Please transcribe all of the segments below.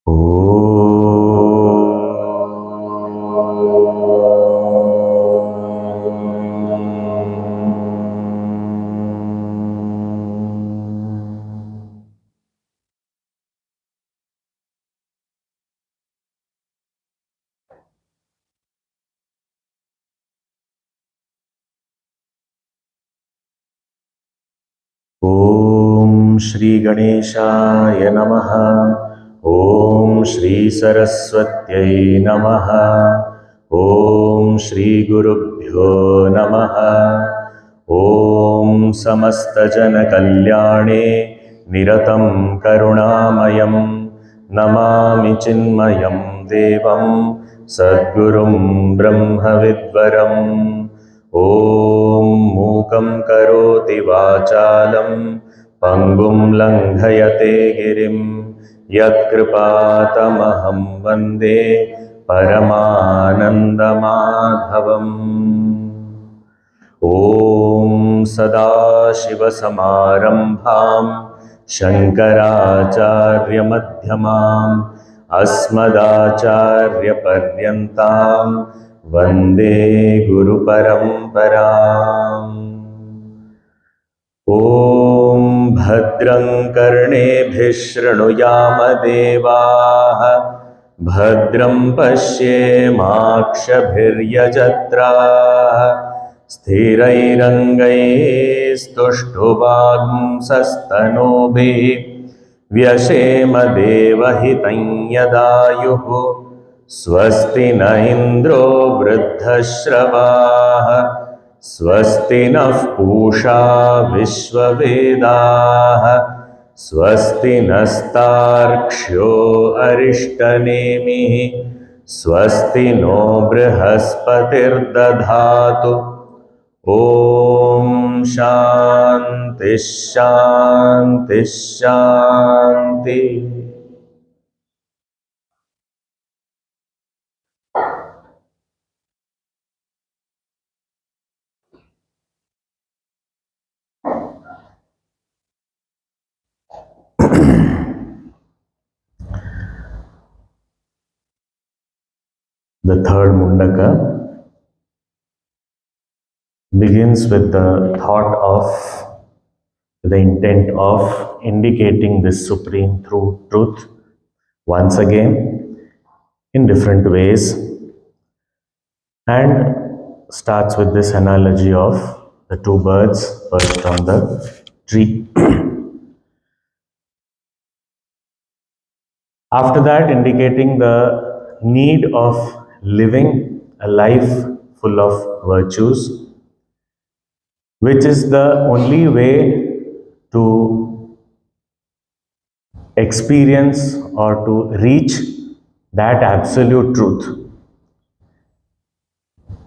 Om Shri Ganeshaya Namaha. Om Shri Saraswatyai Namaha. Om Shri Gurubhyo Namaha. Om Samasta Jana Kalyane Niratam Karunamayam Namami Chinmayam Devam Sadgurum Brahma Vidvaram. Om Mukam Karoti Vachalam Pangum Langhayate Girim Yat Kripatamaham Vande Paramananda Madhavam. Om Sadashivasamarambham Shankaracharya Madhyamam Asmadacharya Paryantam Vande Guru Paramparam. Om Bhadram Karnebhih Shrunuyama Devaah Bhadram Pashyemakshabhiryajatraः Sthirairangaistुष्टुवागुंसस्तनूभिः Vyashema Devahitam Yadayuः Swasti na Indro Vruddhashravah Swasti nः Pusha Vishwavedaः Swasti nastarkshyo Arishtanemiः Swasti no Brihaspatirdadhatu. Om Shanti Shanti Shanti. The third Mundaka begins with the thought of the intent of indicating this supreme truth once again in different ways, and starts with this analogy of the two birds perched on the tree. After that, indicating the need of living a life full of virtues, which is the only way to experience or to reach that absolute truth.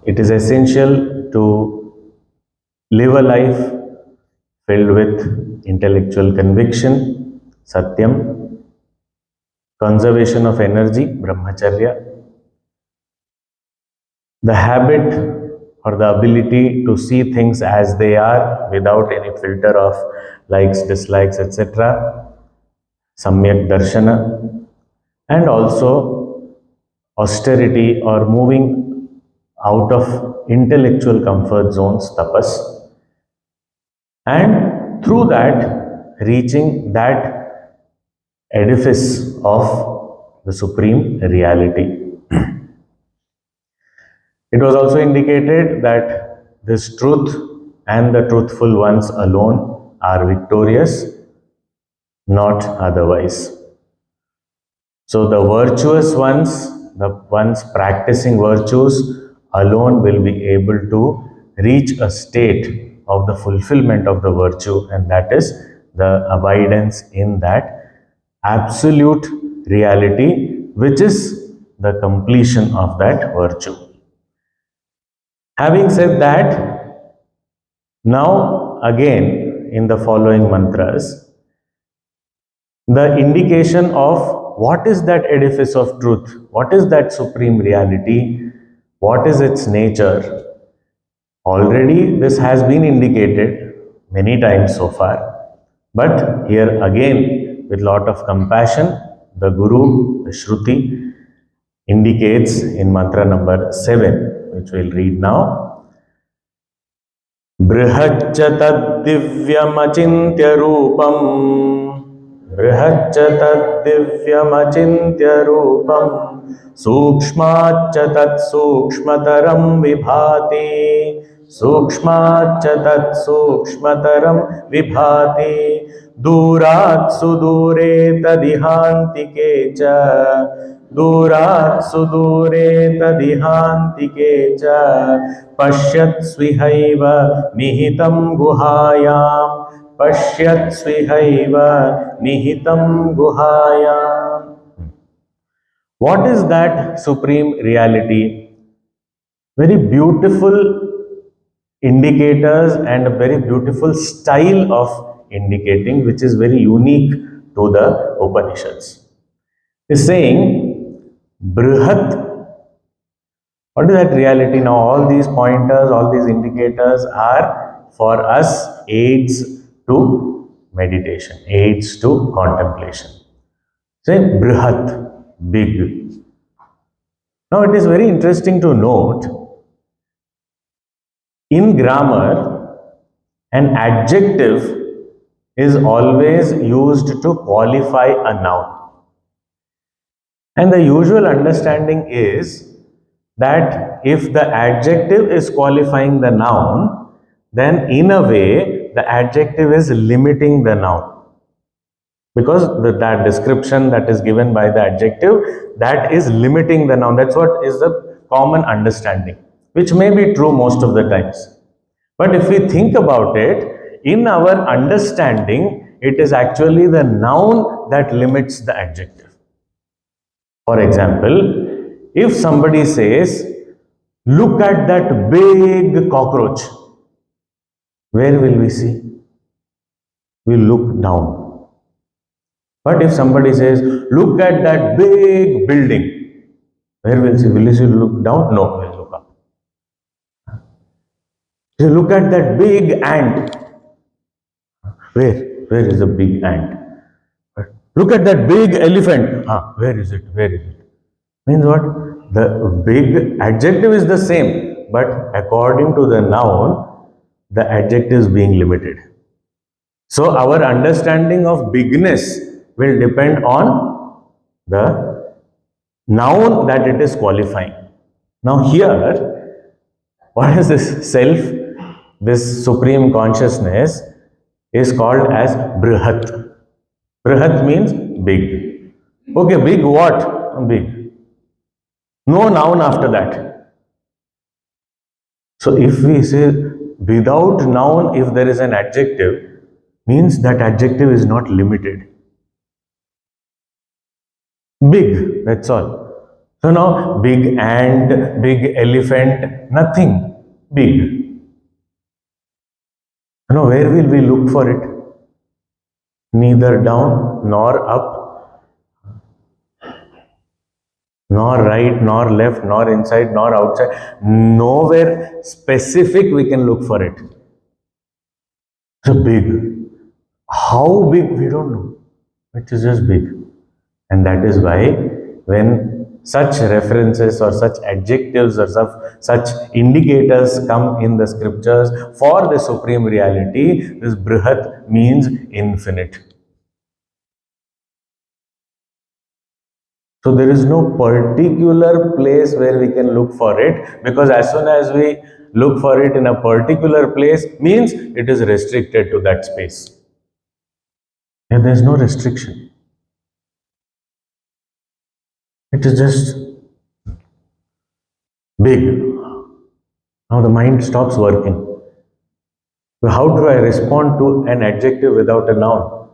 It is essential to live a life filled with intellectual conviction, satyam, conservation of energy, brahmacharya, the habit or the ability to see things as they are without any filter of likes, dislikes, etc., samyak darshana, and also austerity or moving out of intellectual comfort zones, tapas, and through that reaching that edifice of the supreme reality. It was also indicated that this truth and the truthful ones alone are victorious, not otherwise. So the virtuous ones, the ones practicing virtues alone will be able to reach a state of the fulfillment of the virtue, and that is the abidance in that absolute reality, which is the completion of that virtue. Having said that, now again in the following mantras, the indication of what is that edifice of truth, what is that supreme reality, what is its nature. Already this has been indicated many times so far, but here again with lot of compassion, The Guru, the Shruti, indicates in mantra number 7, which we'll read now. बृहच्च तद्दिव्यमचिन्त्य रूपम् बृहच्च तद्दिव्यमचिन्त्य रूपम् सूक्ष्माच्च तत्सूक्ष्मतरं विभाति सूक्ष्माच्च तत्सूक्ष्मतरं विभाति दूरात् सुदूरे तदिहान्तिके च दूरात् सुदूरे तदिहान्तिके च पश्यत्स्विहैव निहितं गुहायां पश्यत्स्विहैव निहितं गुहायां. What is that supreme reality? Very beautiful indicators and a very beautiful style of indicating, which is very unique to the Upanishads. Is saying Brihat. What is that reality? Now all these pointers, all these indicators are for us aids to meditation, aids to contemplation. Say Brihat, big. Now it is very interesting to note, in grammar, an adjective is always used to qualify a noun. And the usual understanding is that if the adjective is qualifying the noun, then in a way the adjective is limiting the noun. Because that description that is given by the adjective, that is limiting the noun. That's what is the common understanding, which may be true most of the times. But if we think about it, in our understanding, it is actually the noun that limits the adjective. For example, if somebody says, look at that big cockroach, where will we see? We look down. But if somebody says, look at that big building, where will we see? Will you look down? No, we'll look up. So look at that big ant. Where? Where is the big ant? Look at that big elephant. Where is it? Where is it? Means what? The big adjective is the same, but according to the noun, the adjective is being limited. So our understanding of bigness will depend on the noun that it is qualifying. Now here, what is this self, this supreme consciousness is called as Brihat. Brihat means big. Okay, big what? Big. No noun after that. So if we say without noun, if there is an adjective, means that adjective is not limited. Big, that's all. So now big ant, big elephant, nothing. Big. Now where will we look for it? Neither down nor up, nor right, nor left, nor inside, nor outside. Nowhere specific we can look for it. So big. How big? We don't know. It is just big. And that is why when such references or such adjectives or such indicators come in the scriptures for the supreme reality, this Brihat means infinite. So there is no particular place where we can look for it, because as soon as we look for it in a particular place, means it is restricted to that space. And there is no restriction. It is just big. Now the mind stops working. So how do I respond to an adjective without a noun?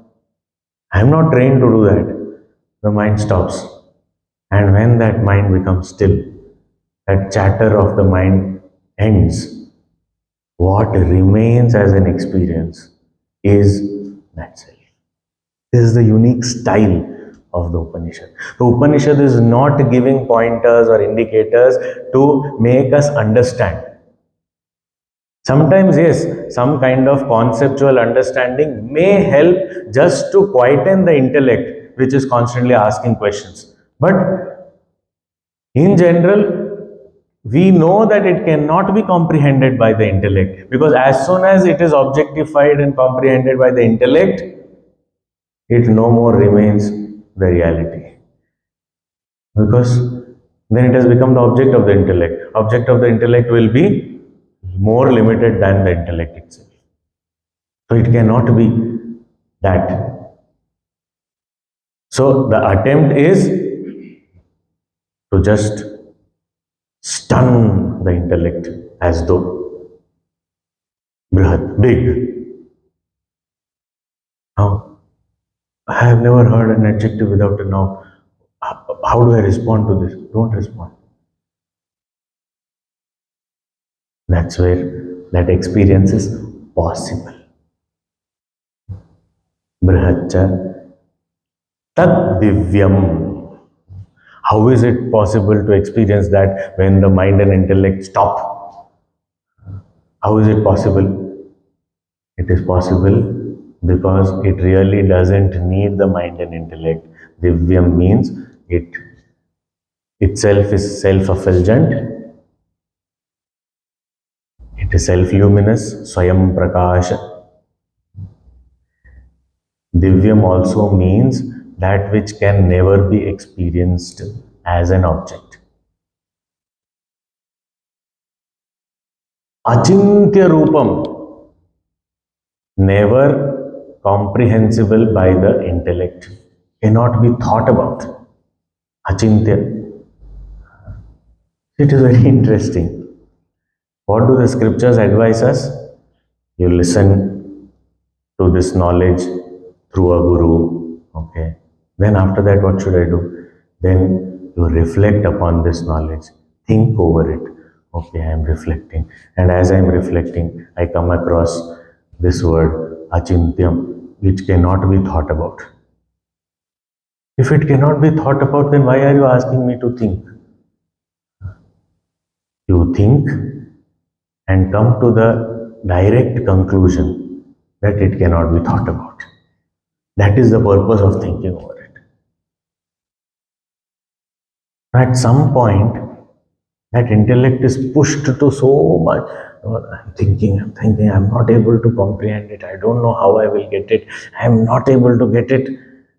I am not trained to do that. The mind stops. And when that mind becomes still, that chatter of the mind ends. What remains as an experience is that self. This is the unique style of the Upanishad. The Upanishad is not giving pointers or indicators to make us understand. Sometimes, yes, some kind of conceptual understanding may help just to quieten the intellect, which is constantly asking questions. But in general, we know that it cannot be comprehended by the intellect, because as soon as it is objectified and comprehended by the intellect, it no more remains the reality. Because then it has become the object of the intellect. Object of the intellect will be more limited than the intellect itself. So it cannot be that. So the attempt is to just stun the intellect as though brihat, big. Now, I have never heard an adjective without a noun. How do I respond to this? Don't respond. That's where that experience is possible. Brihatcha tad divyam. How is it possible to experience that when the mind and intellect stop? How is it possible? It is possible because it really doesn't need the mind and intellect. Divyam means it itself is self-effulgent, it is self-luminous, Swayam Prakasha. Divyam also means that which can never be experienced as an object. Achintya Rupam, never comprehensible by the intellect, cannot be thought about. Achintya. It is very interesting. What do the scriptures advise us? You listen to this knowledge through a guru. Okay. Then after that, what should I do? Then you reflect upon this knowledge. Think over it. Okay, I am reflecting. And as I am reflecting, I come across this word, achintyam, which cannot be thought about. If it cannot be thought about, then why are you asking me to think? You think and come to the direct conclusion that it cannot be thought about. That is the purpose of thinking over it. At some point, that intellect is pushed to so much. I'm thinking, I'm not able to comprehend it. I don't know how I will get it. I'm not able to get it.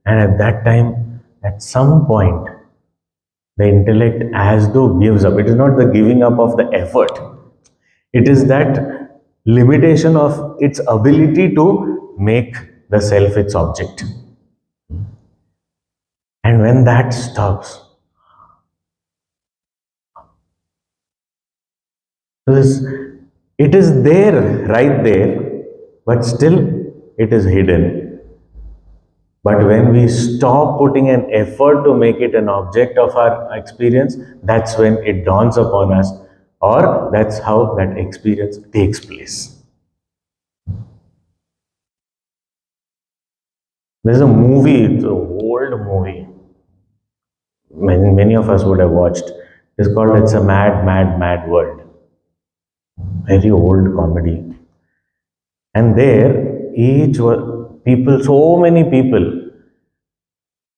And at that time, at some point, the intellect as though gives up. It is not the giving up of the effort. It is that limitation of its ability to make the self its object. And when that stops, it is there, right there, but still it is hidden. But when we stop putting an effort to make it an object of our experience, that's when it dawns upon us, or that's how that experience takes place. There's a movie, it's an old movie. Many of us would have watched. It's called It's a Mad, Mad, Mad World. Very old comedy. And there, so many people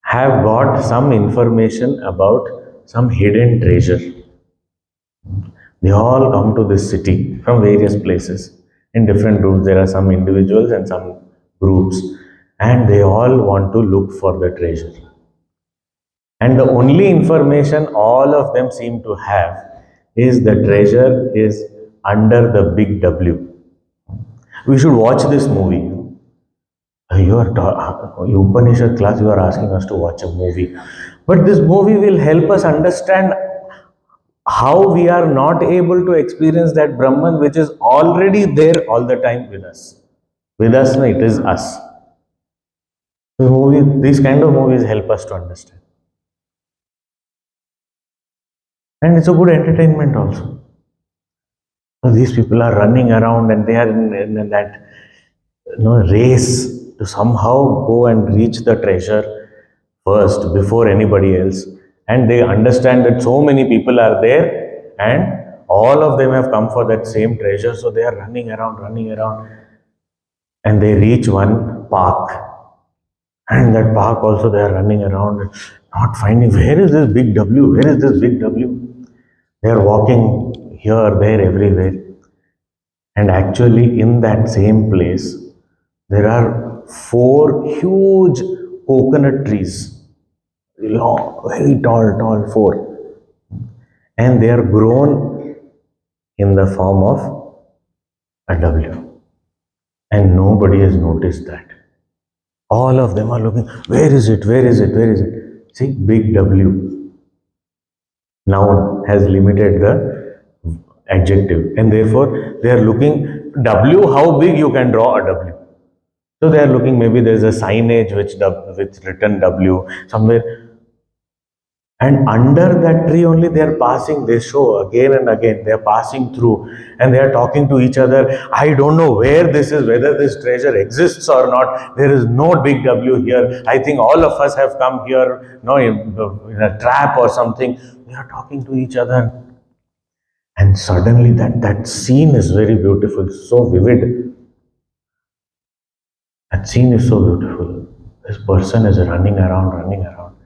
have got some information about some hidden treasure. They all come to this city from various places. In different groups, there are some individuals and some groups, and they all want to look for the treasure. And the only information all of them seem to have is the treasure is under the big W. We should watch this movie. Upanishad class, you are asking us to watch a movie. But this movie will help us understand how we are not able to experience that Brahman which is already there all the time with us. With us, no, it is us. These kind of movies help us to understand. And it's a good entertainment also. So these people are running around and they are in that race to somehow go and reach the treasure first before anybody else. And they understand that so many people are there and all of them have come for that same treasure. So they are running around. And they reach one park. And that park also, they are running around, not finding where is this big W? Where is this big W? They are walking here, there, everywhere. And actually, in that same place, there are four huge coconut trees, long, very tall, tall, four. And they are grown in the form of a W. And nobody has noticed that. All of them are looking, where is it? Where is it? Where is it? See, big W. Noun has limited the adjective, and therefore they are looking W, how big you can draw a W. So they are looking, maybe there's a signage which written W somewhere. And under that tree only they are passing, they show again and again, they are passing through and they are talking to each other. I don't know where this is, whether this treasure exists or not. There is no big W here. I think all of us have come here, no, in a trap or something. They are talking to each other. And suddenly that scene is very beautiful, so vivid. That scene is so beautiful. This person is running around, running around.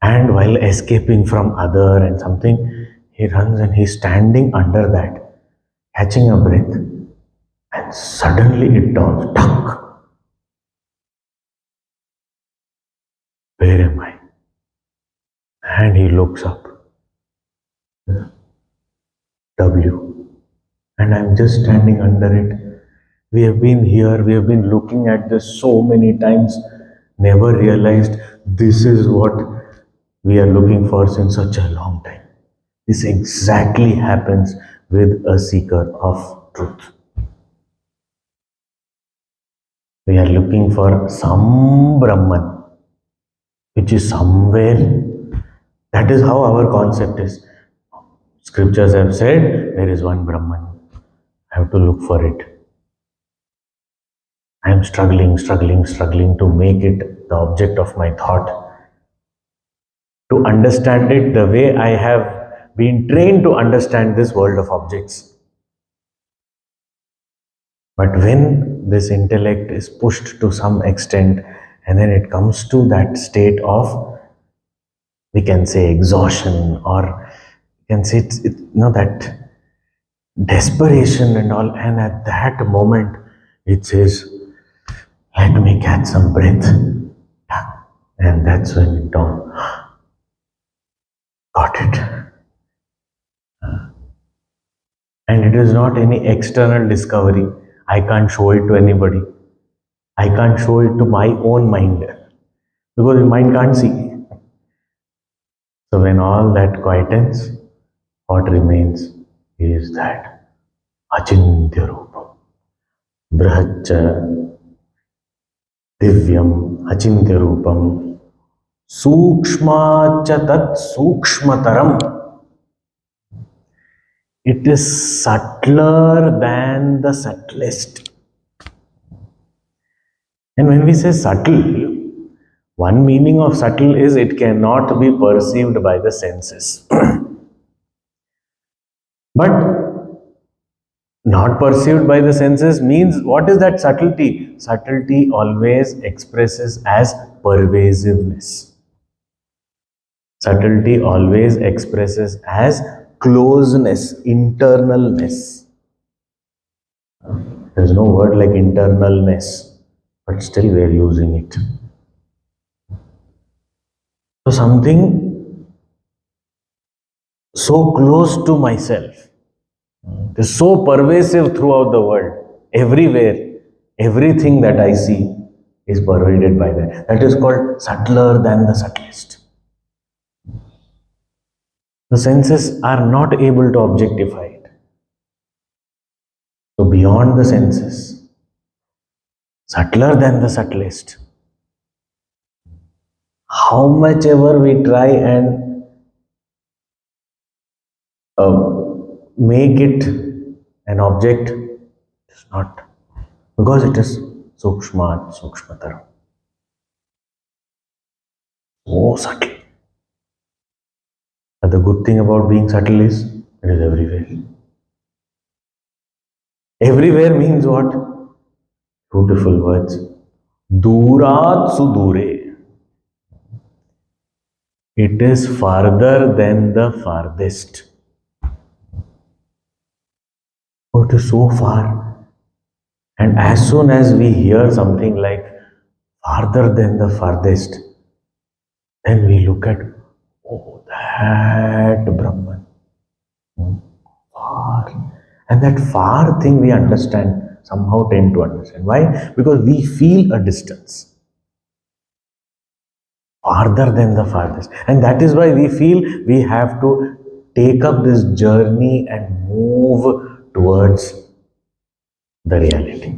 And while escaping from other and something, he runs and he's standing under that, catching a breath. And suddenly it dawns, tuck. Where am I? And he looks up. W. And I'm just standing under it. We have been here, we have been looking at this so many times, never realized this is what we are looking for since such a long time. This exactly happens with a seeker of truth. We are looking for some Brahman, which is somewhere. That is how our concept is. Scriptures have said there is one Brahman. I have to look for it. I am struggling to make it the object of my thought. To understand it the way I have been trained to understand this world of objects. But when this intellect is pushed to some extent and then it comes to that state of, we can say, exhaustion, or we can say that desperation and all, and at that moment it says, let me catch some breath. And that's when it dawned. Got it. And it is not any external discovery. I can't show it to anybody. I can't show it to my own mind because the mind can't see. So when all that quietens, what remains is that achintya rupam, brahaccha divyam achintya rupam, sukshma cha tat sukshmataram. It is subtler than the subtlest. And when we say subtle, one meaning of subtle is it cannot be perceived by the senses. But not perceived by the senses means, what is that subtlety? Subtlety always expresses as pervasiveness. Subtlety always expresses as closeness, internalness. There's no word like internalness, but still we are using it. So something so close to myself, it is so pervasive throughout the world, everywhere, everything that I see is pervaded by that. That is called subtler than the subtlest. The senses are not able to objectify it. So beyond the senses, subtler than the subtlest. How much ever we try and make it an object, it is not. Because it is sukshmat, sukshmataram. So subtle. But the good thing about being subtle is it is everywhere. Everywhere means what? Beautiful words. Durat sudure. It is farther than the farthest. Oh, it is so far. And as soon as we hear something like farther than the farthest, then we look at, oh, that Brahman. Far. And that far thing we understand, somehow tend to understand. Why? Because we feel a distance. Farther than the farthest. And that is why we feel we have to take up this journey and move towards the reality.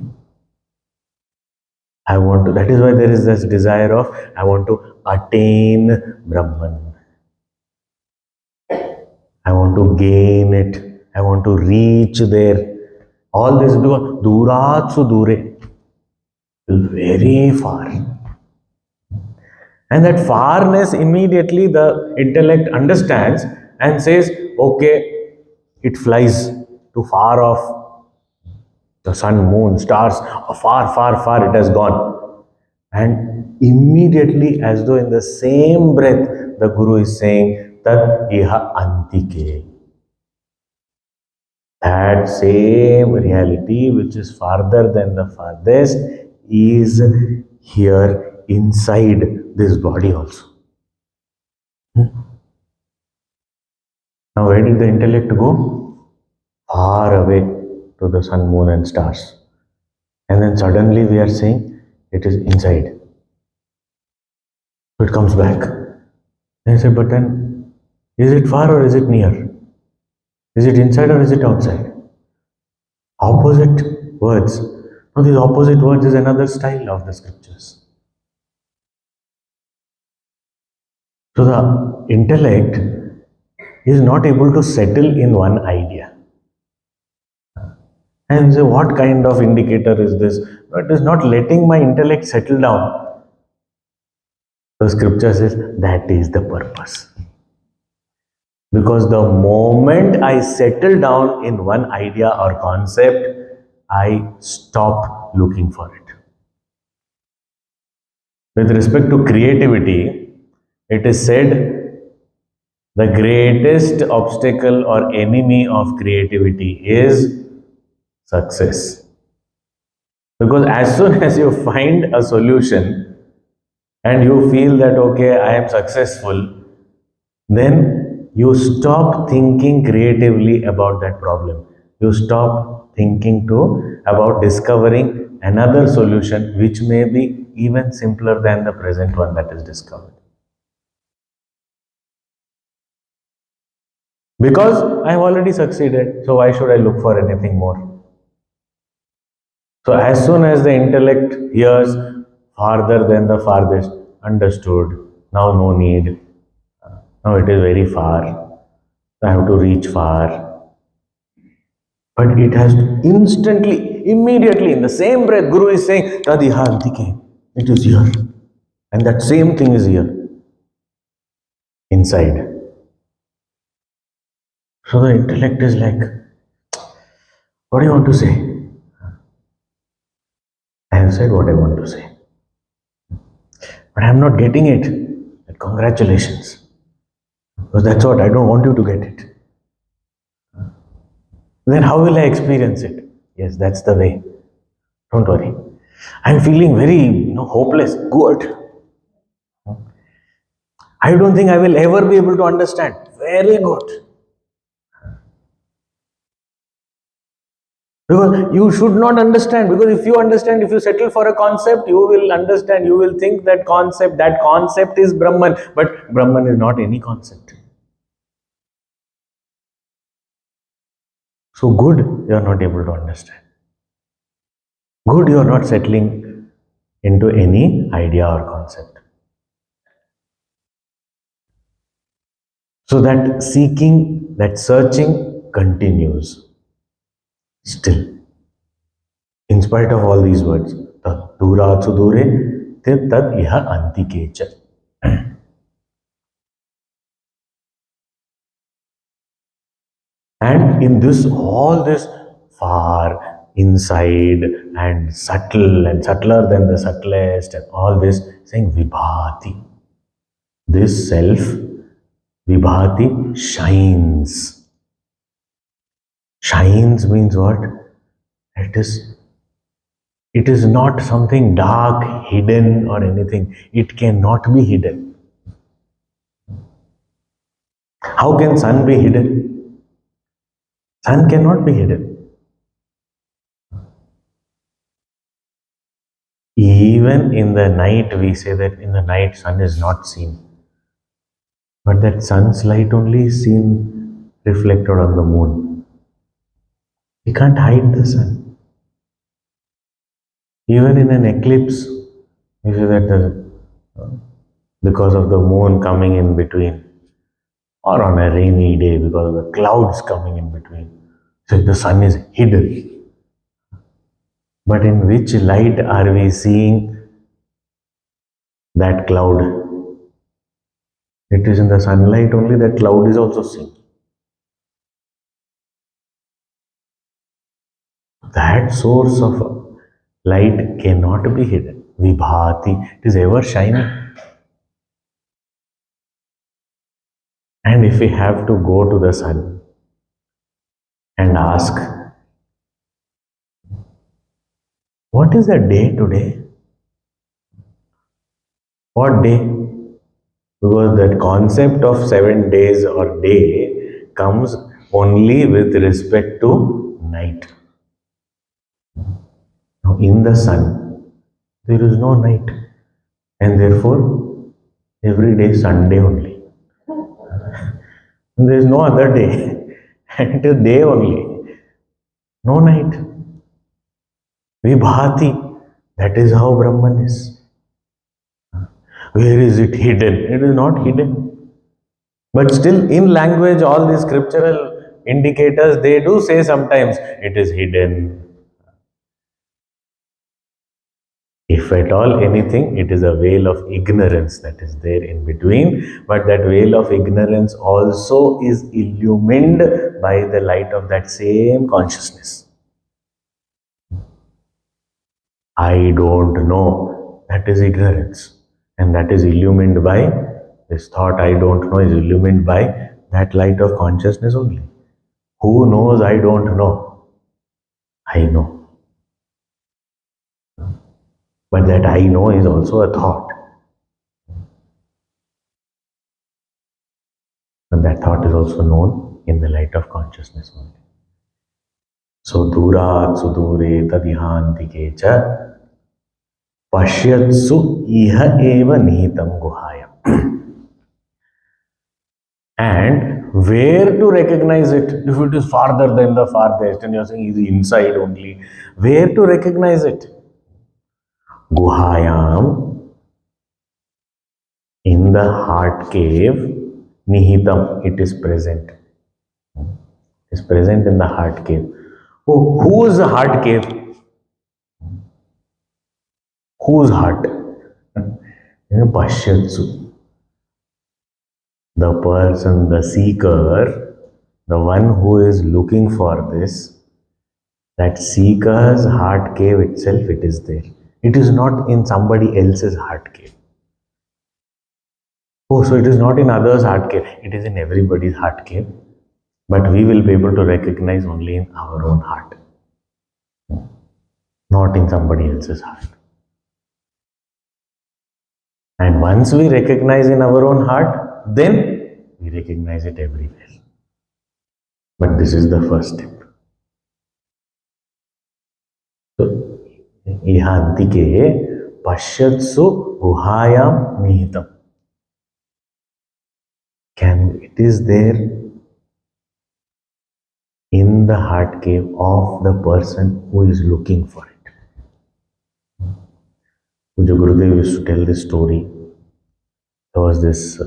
I want to, that is why there is this desire of, I want to attain Brahman. I want to gain it. I want to reach there. All this because Durat Sudure, very far. And that farness immediately the intellect understands and says, okay, it flies to far off. The sun, moon, stars, far, far, far it has gone. And immediately, as though in the same breath, the Guru is saying, Tat iha antike. That same reality, which is farther than the farthest, is here inside this body also. Now, where did the intellect go? Far away to the sun, moon, and stars. And then suddenly we are saying it is inside. So it comes back. And I say, but then is it far or is it near? Is it inside or is it outside? Opposite words. Now, these opposite words is another style of the scriptures. So the intellect is not able to settle in one idea. And say, what kind of indicator is this? No, it is not letting my intellect settle down. The scripture says that is the purpose. Because the moment I settle down in one idea or concept, I stop looking for it. With respect to creativity, it is said the greatest obstacle or enemy of creativity is success. Because as soon as you find a solution and you feel that, okay, I am successful, then you stop thinking creatively about that problem. You stop thinking about discovering another solution which may be even simpler than the present one that is discovered. Because I have already succeeded, so why should I look for anything more? So as soon as the intellect hears farther than the farthest, understood, now no need, now it is very far, I have to reach far. But it has to instantly, immediately, in the same breath, Guru is saying, Tadiha Antike, it is here. And that same thing is here, inside. So the intellect is like, what do you want to say? I have said what I want to say. But I am not getting it. Congratulations. Because that's what I don't want you to get it. Then how will I experience it? Yes, that's the way. Don't worry. I'm feeling very hopeless. Good. I don't think I will ever be able to understand. Very good. Because you should not understand. Because if you understand, if you settle for a concept, you will understand. You will think that concept is Brahman. But Brahman is not any concept. So good, you are not able to understand. Good, you are not settling into any idea or concept. So that seeking, that searching continues. Still. In spite of all these words. Tat dura sudure, tat iha antikecha. And in this, all this far, inside and subtle and subtler than the subtlest and all this, saying vibhati. This self, vibhati, shines. Shines means what? It is it is not something dark, hidden or anything. It cannot be hidden. How can sun be hidden? Sun cannot be hidden. Even in the night, we say that in the night sun is not seen. But that sun's light only is seen reflected on the moon. We can't hide the sun. Even in an eclipse, we say that because of the moon coming in between, or on a rainy day because of the clouds coming in between. So the sun is hidden. But in which light are we seeing that cloud? It is in the sunlight only that cloud is also seen. That source of light cannot be hidden. Vibhati, it is ever shining. And if we have to go to the sun and ask, what is the day today? What day? Because that concept of 7 days or day comes only with respect to night. Now, in the sun, there is no night, and therefore, every day is Sunday only. There is no other day, and it is day only, no night. Vibhati, that is how Brahman is. Where is it hidden? It is not hidden. But still, in language, all these scriptural indicators, they do say sometimes it is hidden. If at all anything, it is a veil of ignorance that is there in between. But that veil of ignorance also is illumined by the light of that same consciousness. I don't know. That is ignorance. And that is illumined by this thought. I don't know is illumined by that light of consciousness only. Who knows I don't know? I know. But that I know is also a thought. And that thought is also known in the light of consciousness only. So, durat sudure tadihantike cha pashyatsu iha eva nihitam guhayam. And where to recognize it? If it is farther than the farthest and you're saying it's inside only, where to recognize it? Guhayam, in the heart cave, nihitam, it is present. It is present in the heart cave. Oh, whose heart cave? Whose heart? Pashyatsu. The person, the seeker, the one who is looking for this, that seeker's heart cave itself, it is there. It is not in somebody else's heart cave. Oh, so it is not in others' heart cave. It is in everybody's heart cave. But we will be able to recognize only in our own heart, not in somebody else's heart. And once we recognize in our own heart, then we recognize it everywhere. But this is the first step. So, ihantike pashyatsu guhayam nihitam. It is there in the heart cave of the person who is looking for it. Puja Gurudev used to tell this story. There was this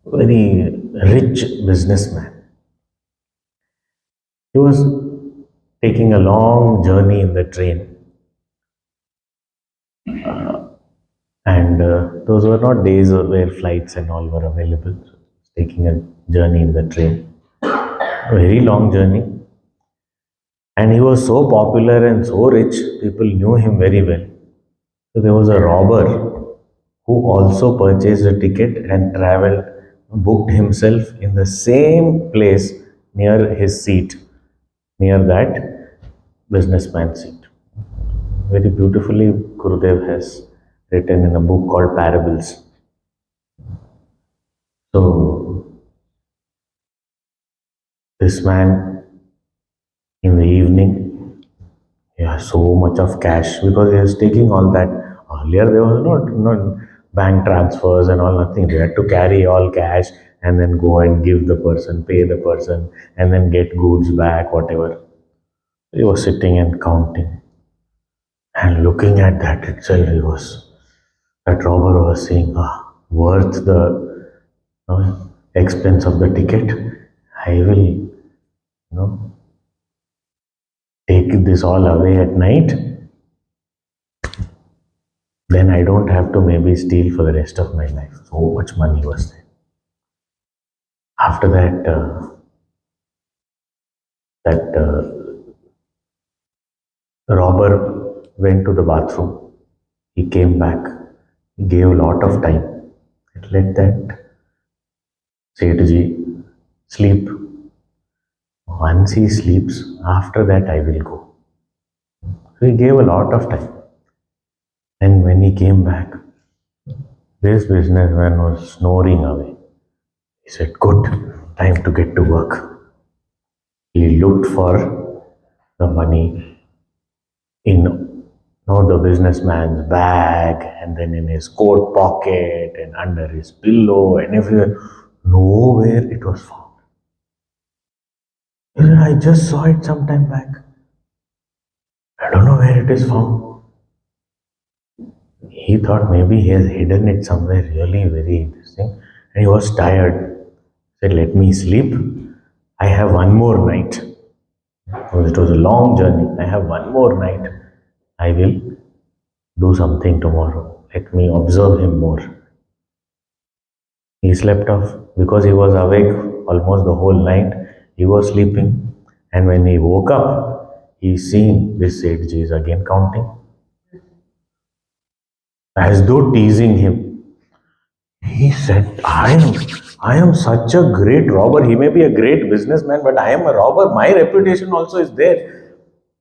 very rich businessman. He was taking a long journey in the train. And those were not days where flights and all were available. So taking a journey in the train. A very long journey. And he was so popular and so rich, people knew him very well. So there was a robber who also purchased a ticket and traveled, booked himself in the same place near his seat, near that businessman's seat. Very beautifully, Gurudev has written in a book called Parables. So, this man in the evening, he has so much of cash because he was taking all that. Earlier, there was no bank transfers and all, nothing. They had to carry all cash and then go and give the person, pay the person, and then get goods back, whatever. He was sitting and counting and looking at that itself. That robber was saying, worth the expense of the ticket. I will, take this all away at night. Then I don't have to maybe steal for the rest of my life. So much money was there. After that, that robber went to the bathroom. He came back. He gave a lot of time. Let that Sethji sleep. Once he sleeps, after that I will go. So he gave a lot of time. And when he came back, this businessman was snoring away. He said, good, time to get to work. He looked for the money in the businessman's bag and then in his coat pocket and under his pillow and everywhere. Nowhere it was found. He said, I just saw it some time back. I don't know where it is found. He thought maybe he has hidden it somewhere really very interesting. And he was tired. He said, let me sleep. I have one more night. Because it was a long journey. I have one more night. I will do something tomorrow. Let me observe him more. He slept off because he was awake almost the whole night. He was sleeping. And when he woke up, he seen this Sethji is again counting. As though teasing him. He said, I am such a great robber. He may be a great businessman, but I am a robber. My reputation also is there.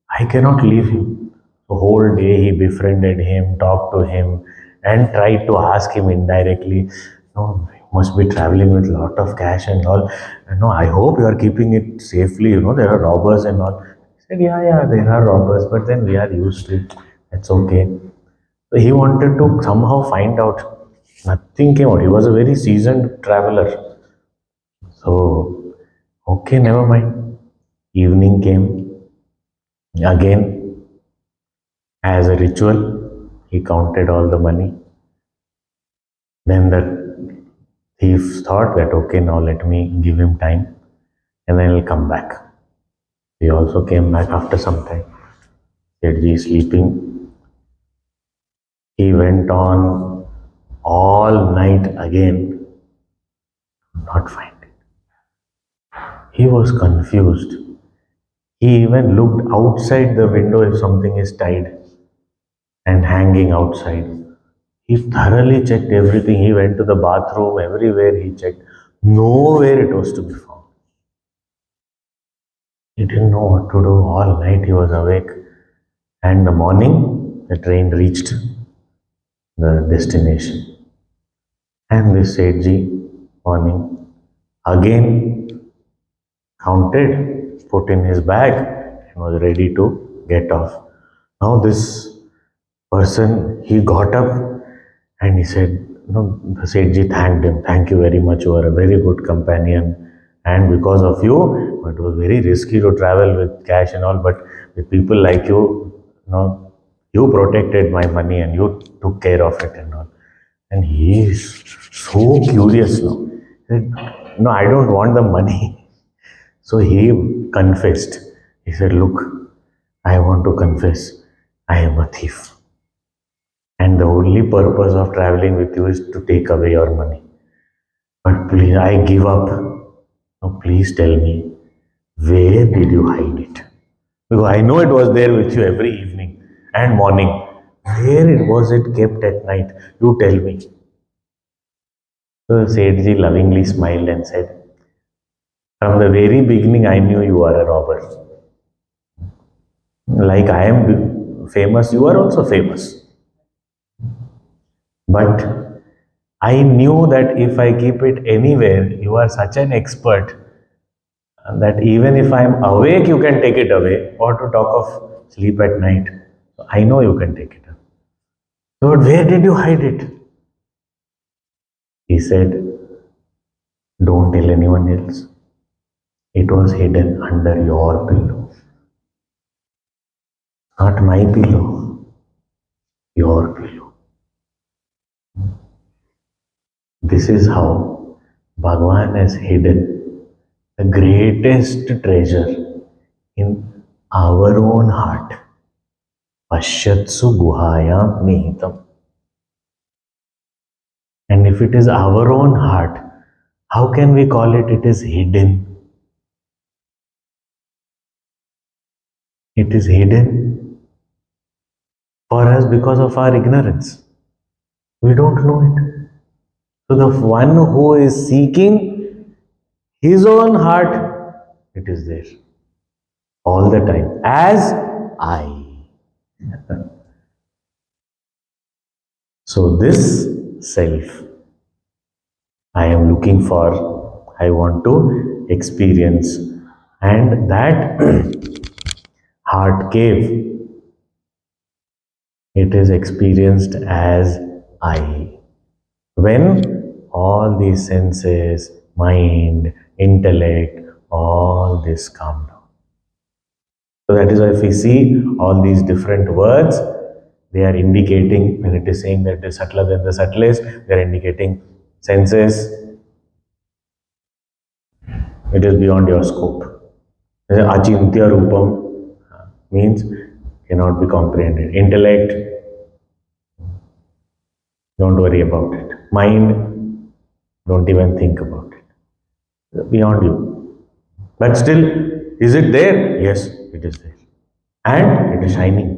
I cannot leave him. The whole day he befriended him, talked to him, and tried to ask him indirectly, no, you must be traveling with a lot of cash and all. No, I hope you are keeping it safely. There are robbers and all. He said, yeah, there are robbers, but then we are used to it. That's okay. So he wanted to somehow find out. Nothing came out. He was a very seasoned traveler. So, okay, never mind. Evening came. Again, as a ritual, he counted all the money. Then the thief thought that, okay, now let me give him time and then he'll come back. He also came back after some time. Sethji is sleeping. He went on all night again, not find it. He was confused. He even looked outside the window if something is tied and hanging outside. He thoroughly checked everything. He went to the bathroom, everywhere he checked. Nowhere it was to be found. He didn't know what to do. All night he was awake. And the morning, the train reached the destination. And this Sethji, morning, again counted, put in his bag, and was ready to get off. Now this person, he got up and he said, the Sethji thanked him. Thank you very much. You are a very good companion. And because of you, it was very risky to travel with cash and all. But with people like you protected my money and you took care of it and all. And he is so curious now. He said, no, I don't want the money. So he confessed. He said, look, I want to confess. I am a thief. And the only purpose of traveling with you is to take away your money. But please, I give up. Now, please tell me, where did you hide it? Because I know it was there with you every evening and morning. Where it was it kept at night? You tell me. So Sethji lovingly smiled and said, from the very beginning, I knew you are a robber. Like I am famous, you are also famous. But I knew that if I keep it anywhere, you are such an expert that even if I am awake, you can take it away. Or to talk of sleep at night. I know you can take it away. But where did you hide it? He said, don't tell anyone else. It was hidden under your pillow. Not my pillow, your pillow. This is how Bhagavan has hidden the greatest treasure in our own heart. Pashyatsu guhayam nihitam. And if it is our own heart, how can we call it is hidden? It is hidden for us because of our ignorance. We don't know it. So the one who is seeking his own heart, it is there all the time as I. So this self I am looking for, I want to experience, and that heart cave, it is experienced as I. When all these senses, mind, intellect, all this calm down. So that is why if we see all these different words, they are indicating, when it is saying that it is subtler than the subtlest, they are indicating senses, it is beyond your scope. Achintya Rupam means cannot be comprehended. Intellect, don't worry about it. Mind, don't even think about it. Beyond you. But still, is it there? Yes, it is there. And it is shining.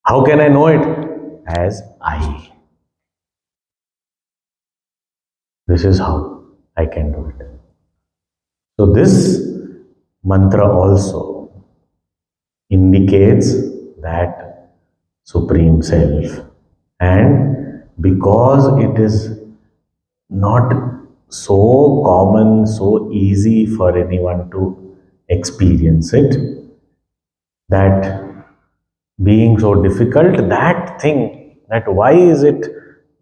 How can I know it? As I. This is how I can do it. So this mantra also indicates that Supreme Self. And because it is not so common, so easy for anyone to experience it, that being so difficult, that thing, that why is it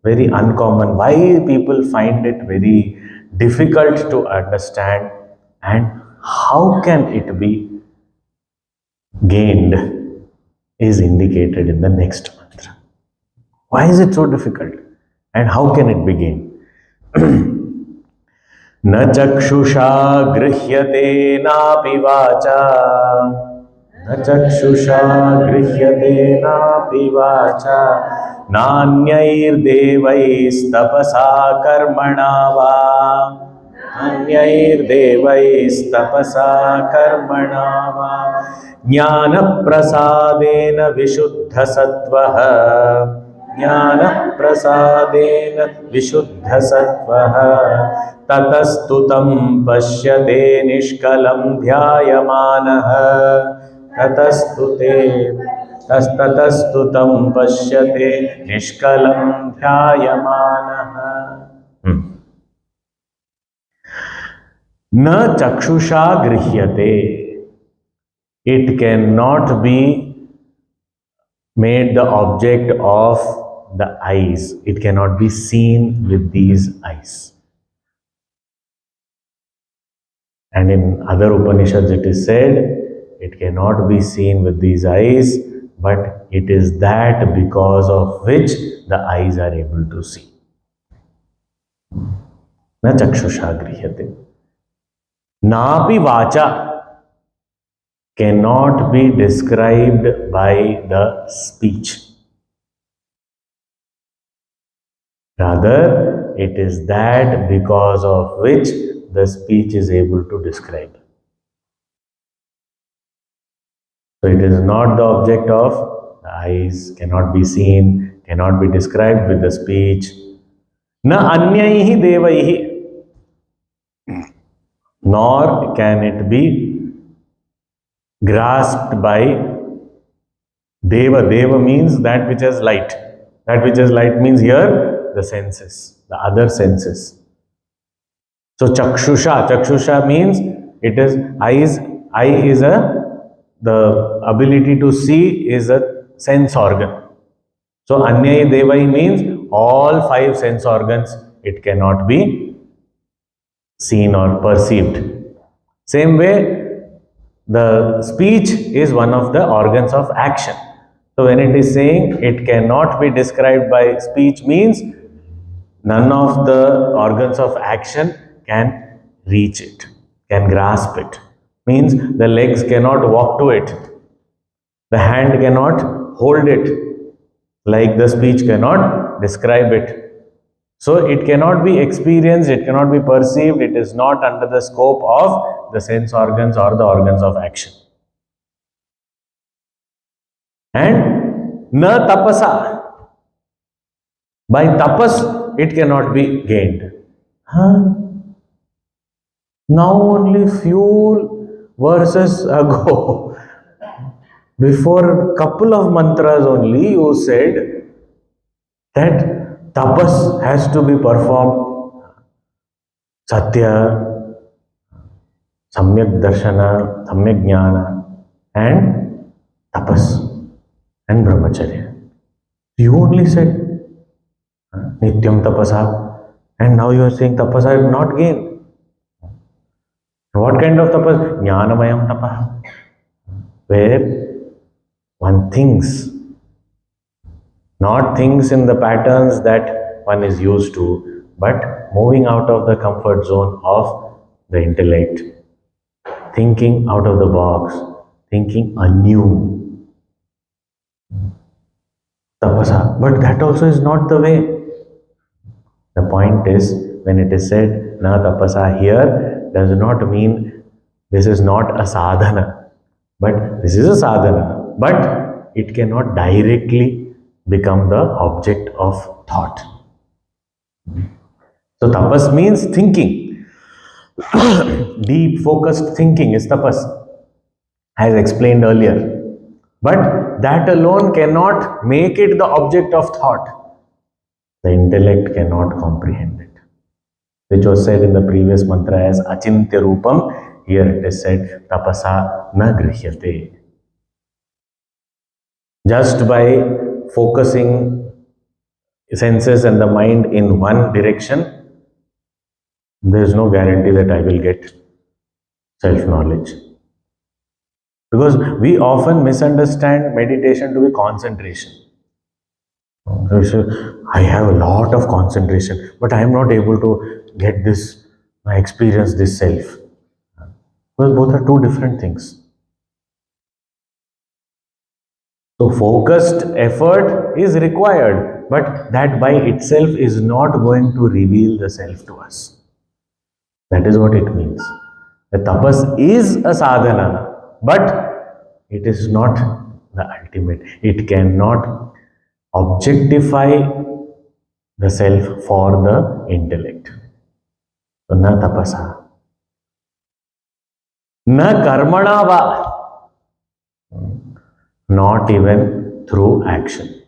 very uncommon, why people find it very difficult to understand, and how can it be gained is indicated in the next mantra. Why is it so difficult and how can it be gained? न चक्षुषा गृह्यते नापि वाचा न चक्षुषा गृह्यते नापि वाचा नान्यैर्देवैस्तपसा कर्मणा वा नान्यैर्देवैस्तपसा कर्मणा वा ज्ञानप्रसादेन विशुद्धसत्त्वः ज्ञानप्रसादेन विशुद्धसत्त्वः ततस्तु तं पश्यते निष्कलं ध्यायमानः ततस्तु तं पश्यते निष्कलं ध्यायमानः। न चक्षुषा गृह्यते, it cannot be made the object of the eyes. It cannot be seen with these eyes. And in other Upanishads it is said, it cannot be seen with these eyes, but it is that because of which the eyes are able to see. Na chakshusha grihyate. Napi vacha cannot be described by the speech. Rather, it is that because of which the speech is able to describe. So it is not the object of the eyes, cannot be seen, cannot be described with the speech. Na anyaihi devaihi, nor can it be grasped by deva. Deva means that which has light. That which has light means here the senses, the other senses. So chakshusha means it is eyes. Eye is the ability to see is a sense organ. So anyai devai means all five sense organs. It cannot be seen or perceived. Same way, the speech is one of the organs of action. So when it is saying it cannot be described by speech means none of the organs of action can reach it, can grasp it. Means the legs cannot walk to it, the hand cannot hold it, like the speech cannot describe it. So it cannot be experienced, it cannot be perceived, it is not under the scope of the sense organs or the organs of action. And na tapasa. By tapas, it cannot be gained. Huh? Now only few verses ago, before a couple of mantras only, you said that tapas has to be performed. Satya, samyak darshana, samyak jnana, and tapas and brahmacharya. You only said nityam tapasa, and now you are saying tapasa is not gained. What kind of tapas? Jnanamayam tapah, where one thinks, not thinks in the patterns that one is used to, but moving out of the comfort zone of the intellect, thinking out of the box, thinking anew. Tapasa. But that also is not the way. The point is, when it is said na tapasa here, does not mean this is not a sadhana. But this is a sadhana. But it cannot directly become the object of thought. So tapas means thinking. Deep focused thinking is tapas, as explained earlier. But that alone cannot make it the object of thought. The intellect cannot comprehend it. Which was said in the previous mantra as achintya rupam. Here it is said tapasa na grihyate. Just by focusing senses and the mind in one direction, there is no guarantee that I will get self-knowledge. Because we often misunderstand meditation to be concentration. I have a lot of concentration, but I am not able to get this, experience this self. Well, both are two different things. So focused effort is required, but that by itself is not going to reveal the self to us. That is what it means. The tapas is a sadhana, but it is not the ultimate. It cannot objectify the self for the intellect. So, na tapasa. Na karmana va. Not even through action.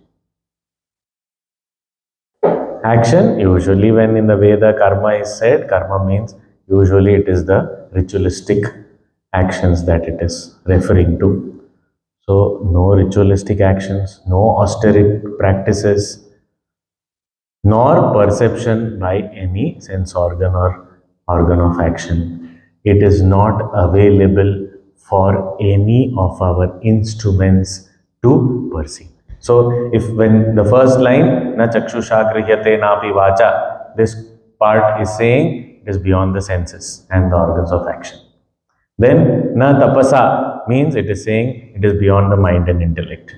Action, usually when in the Veda karma is said, karma means usually it is the ritualistic actions that it is referring to. So, no ritualistic actions, no austeric practices, nor perception by any sense organ or organ of action. It is not available for any of our instruments to perceive. So, if when the first line, na chakshusha grihyate napi vacha, this part is saying it is beyond the senses and the organs of action. Then, na tapasa means it is saying it is beyond the mind and intellect.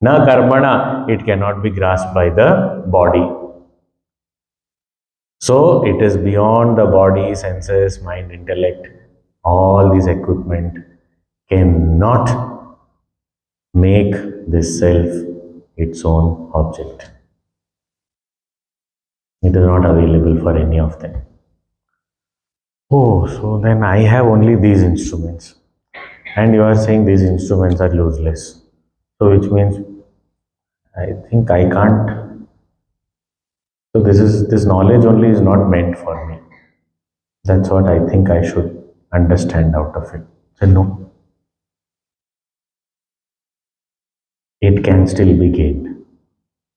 Na karmana, it cannot be grasped by the body. So it is beyond the body, senses, mind, intellect. All these equipment cannot make this self its own object. It is not available for any of them. Oh, so then I have only these instruments. And you are saying these instruments are useless. So which means I think I can't. So this knowledge only is not meant for me. That's what I think I should understand out of it. So no, it can still be gained.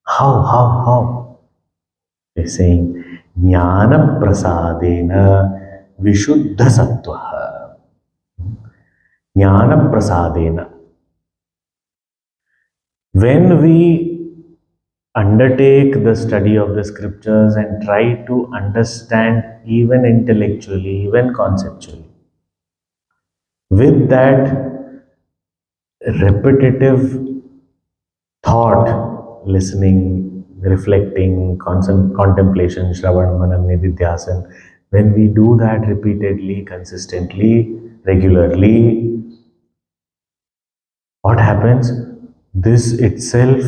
How? They're saying jnana prasadena vishuddha sattva. Jnana prasadena. When we undertake the study of the scriptures and try to understand even intellectually, even conceptually, with that repetitive thought, listening, reflecting, contemplation, shravan, manan, nididhyasan, when we do that repeatedly, consistently, regularly, what happens? This itself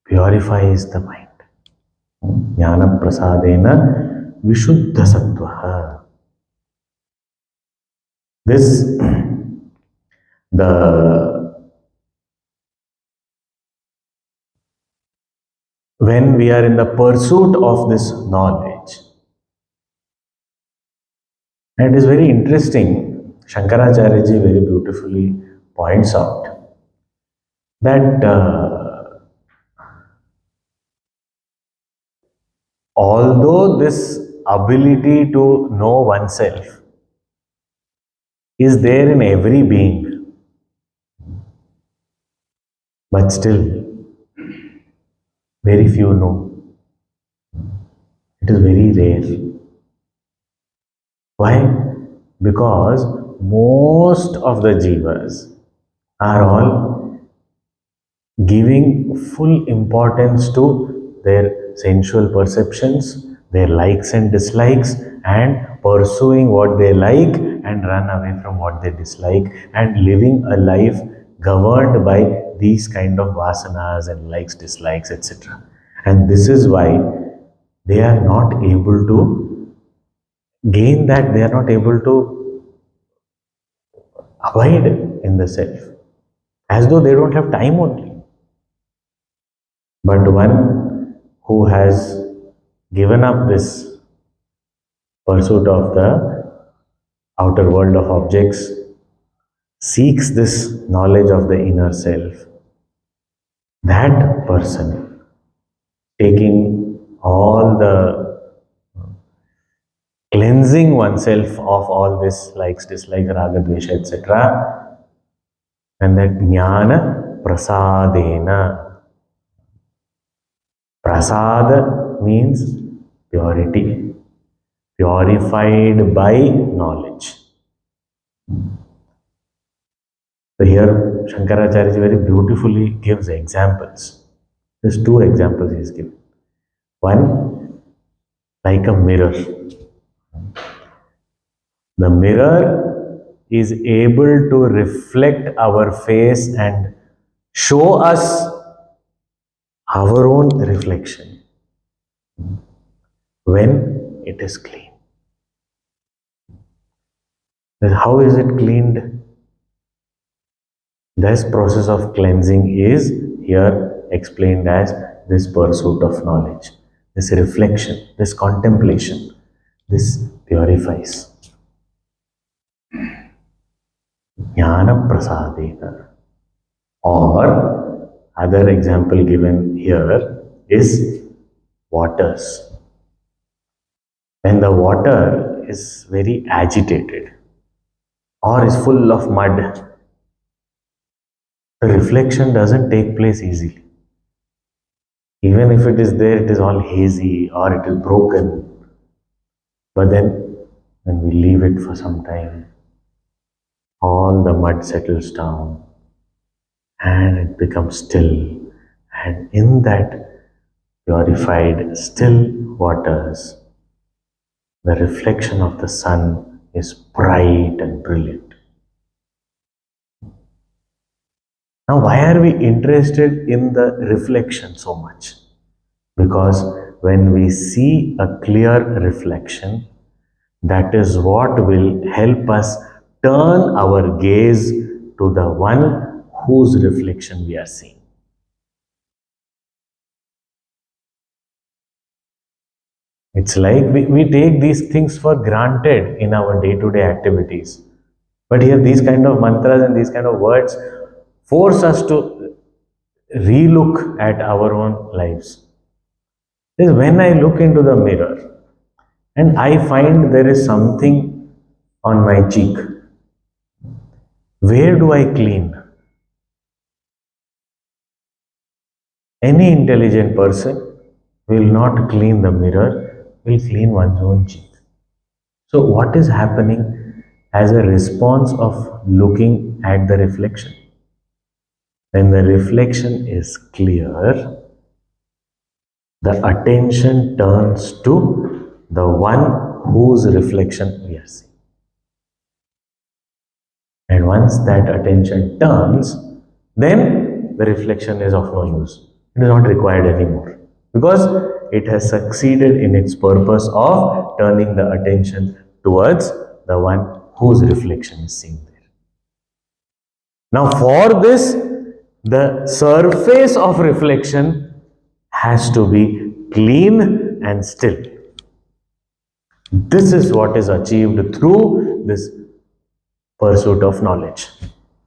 purifies the mind. Jnana prasadena vishuddha sattva. This, the when we are in the pursuit of this knowledge, and it is very interesting, Shankaracharya ji very beautifully points out that although this ability to know oneself is there in every being, but still very few know. It is very rare. Why? Because most of the jivas are all giving full importance to their sensual perceptions, their likes and dislikes, and pursuing what they like and run away from what they dislike, and living a life governed by these kind of vasanas and likes, dislikes, etc. And this is why they are not able to gain that, they are not able to abide in the self, as though they don't have time only. But one who has given up this pursuit of the outer world of objects, seeks this knowledge of the inner self, that person, taking all the cleansing oneself of all this likes, dislikes, raga, dvesha, etc., and that jnana prasadena. Prasada means purity, purified by knowledge. So here Shankaracharya very beautifully gives examples. There's two examples he is given. One, like a mirror. The mirror is able to reflect our face and show us our own reflection when it is clean. How is it cleaned? This process of cleansing is here explained as this pursuit of knowledge, this reflection, this contemplation. This purifies. Jnana prasadena. Or other example given here is waters. When the water is very agitated or is full of mud, the reflection doesn't take place easily. Even if it is there, it is all hazy or it is broken. But then, when we leave it for some time, all the mud settles down and it becomes still. And in that purified, still waters, the reflection of the sun is bright and brilliant. Now, why are we interested in the reflection so much? Because when we see a clear reflection, that is what will help us turn our gaze to the one whose reflection we are seeing. It's like we take these things for granted in our day to day activities. But here, these kind of mantras and these kind of words force us to relook at our own lives. This is when I look into the mirror and I find there is something on my cheek. Where do I clean? Any intelligent person will not clean the mirror, will clean one's own cheek. So, what is happening as a response of looking at the reflection? When the reflection is clear, the attention turns to the one whose reflection we are seeing. And once that attention turns, then the reflection is of no use. It is not required anymore because it has succeeded in its purpose of turning the attention towards the one whose reflection is seen there. Now, for this, the surface of reflection has to be clean and still. This is what is achieved through this pursuit of knowledge.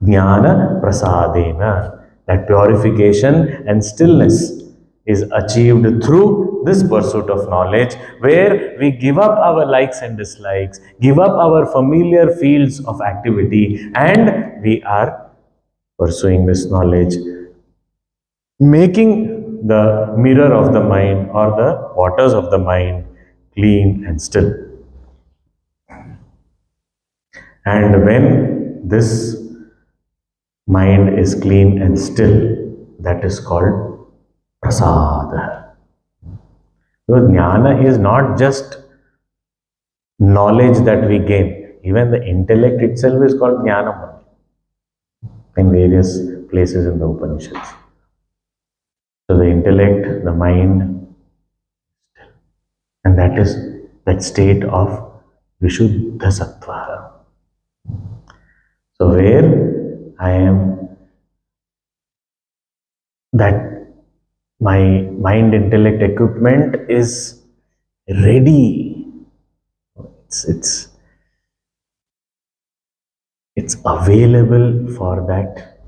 Jnana prasadena. That purification and stillness is achieved through this pursuit of knowledge, where we give up our likes and dislikes, give up our familiar fields of activity, and we are pursuing this knowledge, making the mirror of the mind or the waters of the mind clean and still. And when this mind is clean and still, that is called prasada. Because jnana is not just knowledge that we gain. Even the intellect itself is called jnana in various places in the Upanishads. So the intellect, the mind, and that is that state of Vishuddha Sattva. So where I am, that my mind intellect equipment is ready. It's it's available for that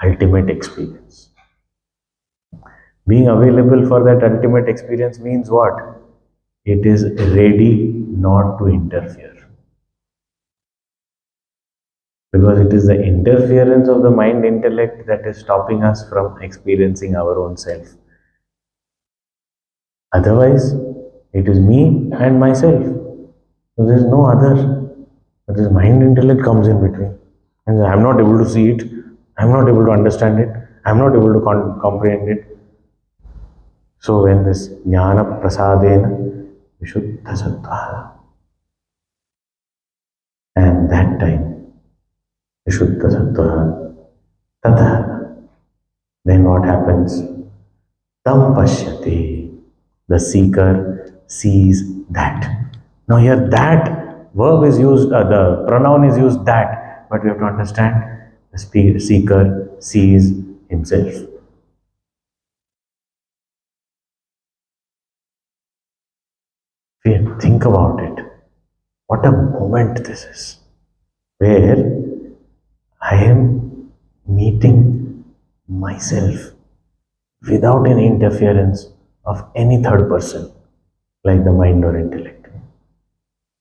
ultimate experience. Being available for that ultimate experience means what? It is ready not to interfere. Because it is the interference of the mind intellect that is stopping us from experiencing our own self. Otherwise, it is me and myself. So there is no other. But this mind intellect comes in between. And I am not able to see it. I am not able to understand it. I am not able to comprehend it. So when this jnana prasadena vishuddha sattva, and that time vishuddha sattva tata, then what happens? Tam pashyate. The seeker sees that. Now here that verb is used, the pronoun is used that, but we have to understand the seeker sees himself. If you think about it, what a moment this is, where I am meeting myself without any interference of any third person, like the mind or intellect.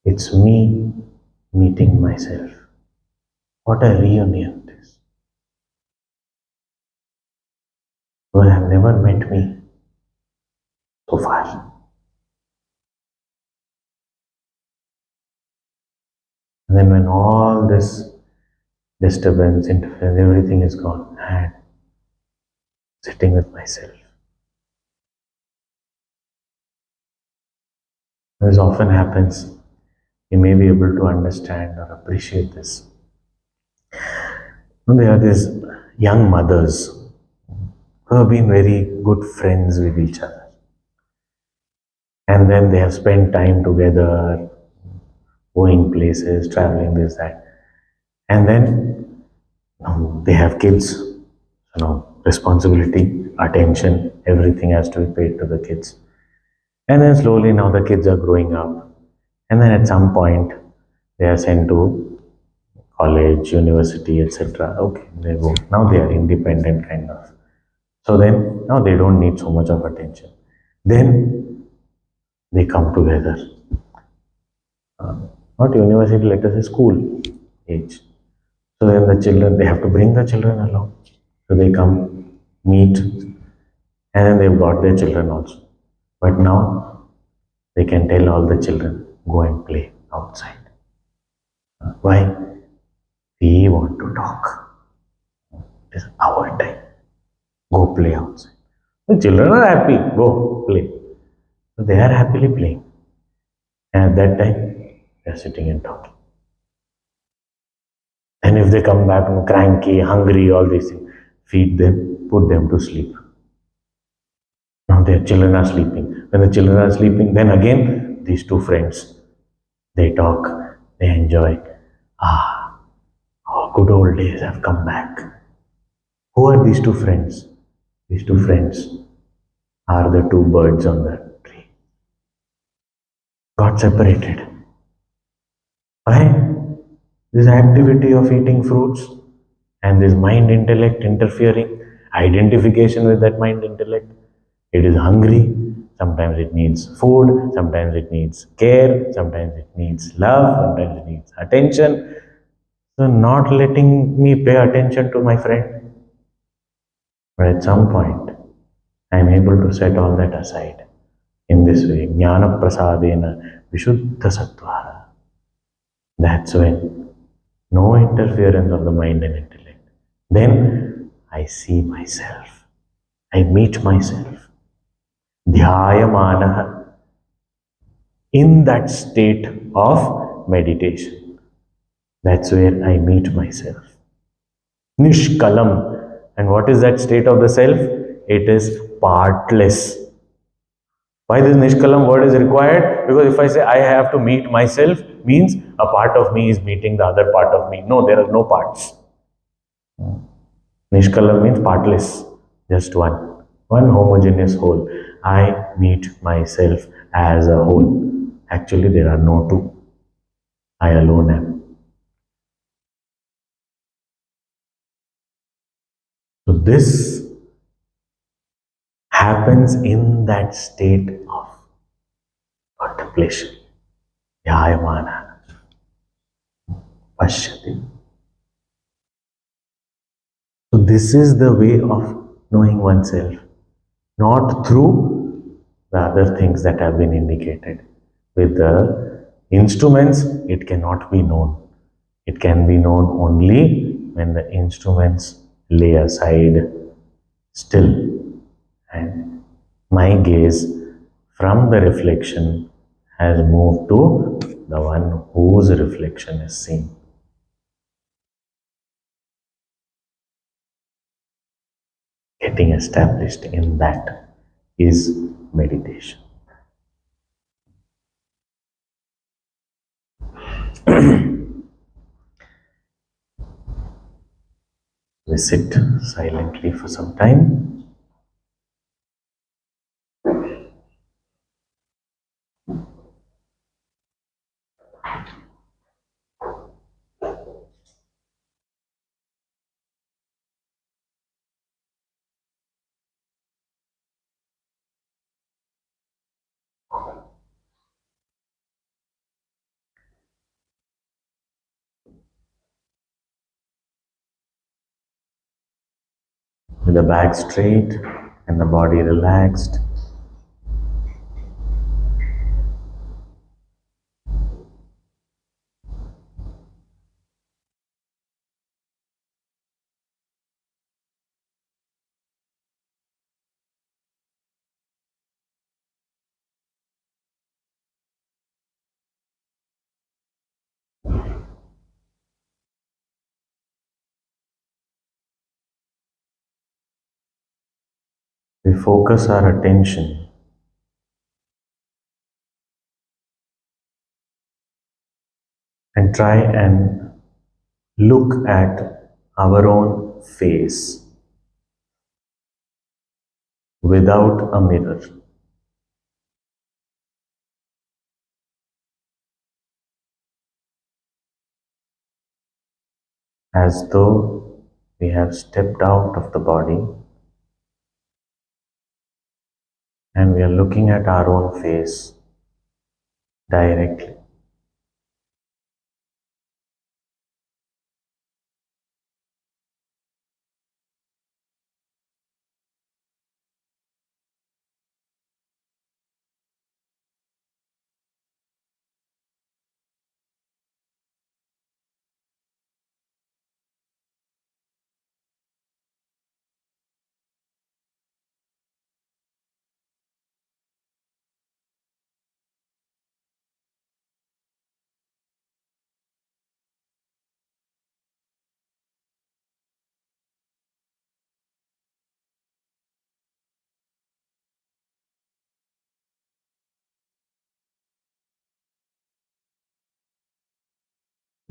It's me meeting myself. What a reunion it is. You have never met me so far. And then when all this disturbance, interference, everything is gone, and sitting with myself. This often happens. You may be able to understand or appreciate this. There are these young mothers who have been very good friends with each other. And then they have spent time together, going places, traveling, this, that. And then they have kids, responsibility, attention, everything has to be paid to the kids. And then slowly now the kids are growing up. And then at some point, they are sent to college, university, etc. Okay, they go. Now they are independent kind of. So then now they don't need so much of attention. Then they come together. Not university, let us say school age. So then the children, they have to bring the children along. So they come, meet, and then they've got their children also. But now they can tell all the children, go and play outside. Why? We want to talk. It's our time. Go play outside. The children are happy. Go play. So they are happily playing. And at that time, they are sitting and talking. And if they come back cranky, hungry, all these things, feed them, put them to sleep. Now their children are sleeping. When the children are sleeping, then again these two friends, they talk, they enjoy. Ah, our good old days have come back. Who are these two friends? These two friends are the two birds on the tree. Got separated. Why? This activity of eating fruits and this mind intellect interfering, identification with that mind intellect. It is hungry, sometimes it needs food, sometimes it needs care, sometimes it needs love, sometimes it needs attention. So, not letting me pay attention to my friend. But at some point, I am able to set all that aside in this way. Jnana prasadena vishuddha sattva. That's when no interference of the mind and intellect. Then I see myself. I meet myself. Dhyayamanaha. In that state of meditation. That's where I meet myself. Nishkalam. And what is that state of the self? It is partless. Why this Nishkalam word is required? Because if I say I have to meet myself, means a part of me is meeting the other part of me. No, there are no parts. Nishkalam means partless, just one homogeneous whole. I meet myself as a whole. Actually, there are no two. I alone am. So, this happens in that state of contemplation. Yayamana, Pashyati. So, this is the way of knowing oneself, not through the other things that have been indicated. With the instruments, it cannot be known. It can be known only when the instruments lay aside still and my gaze from the reflection has moved to the one whose reflection is seen. Getting established in that is meditation. We sit silently for some time. With the back straight and the body relaxed. we focus our attention and try and look at our own face without a mirror, as though we have stepped out of the body and we are looking at our own face directly.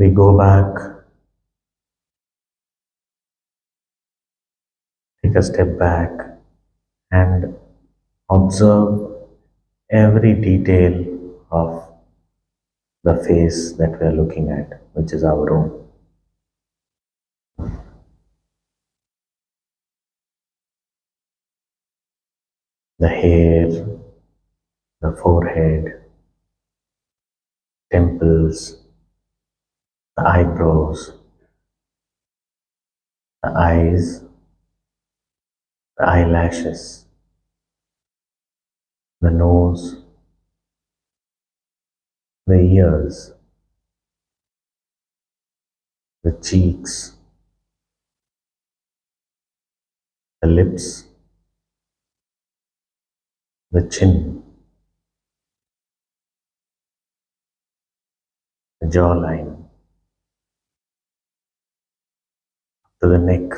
We go back, take a step back, and observe every detail of the face that we are looking at, which is our own. The hair, the forehead, temples, the eyebrows, the eyes, the eyelashes, the nose, the ears, the cheeks, the lips, the chin, the jawline, to the neck,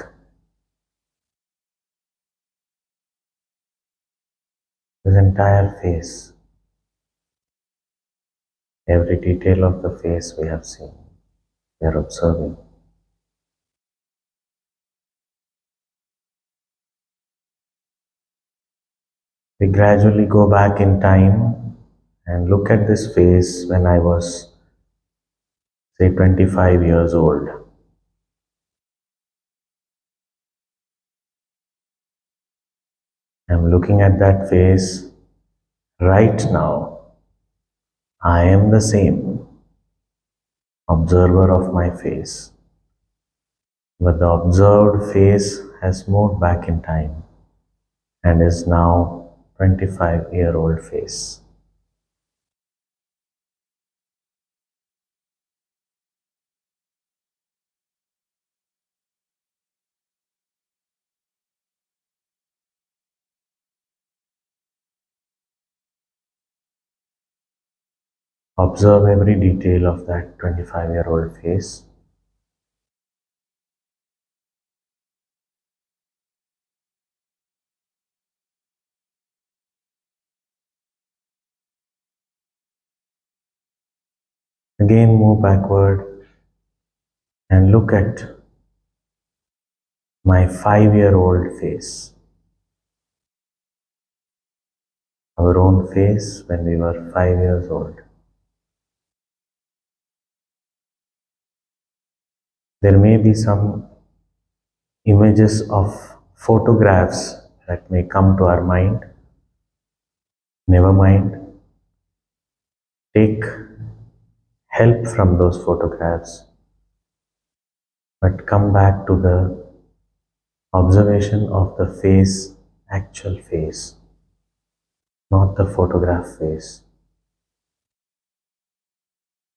this entire face, every detail of the face we have seen, we are observing. We gradually go back in time and look at this face when I was, say, 25 years old. I'm looking at that face right now. I am the same observer of my face, but the observed face has moved back in time and is now 25-year-old face. Observe every detail of that 25-year-old face. Again, move backward and look at my 5-year-old face. Our own face when we were 5 years old. There may be some images of photographs that may come to our mind. Never mind. Take help from those photographs, but come back to the observation of the face, actual face, not the photograph face.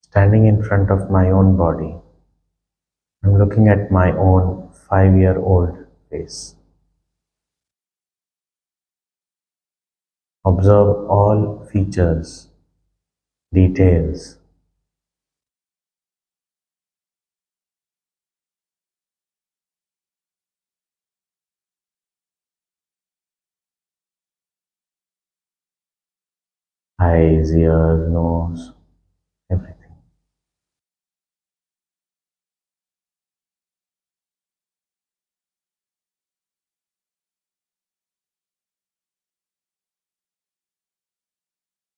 Standing in front of my own body, I'm looking at my own 5-year-old face. Observe all features, details. eyes, ears, nose, everything.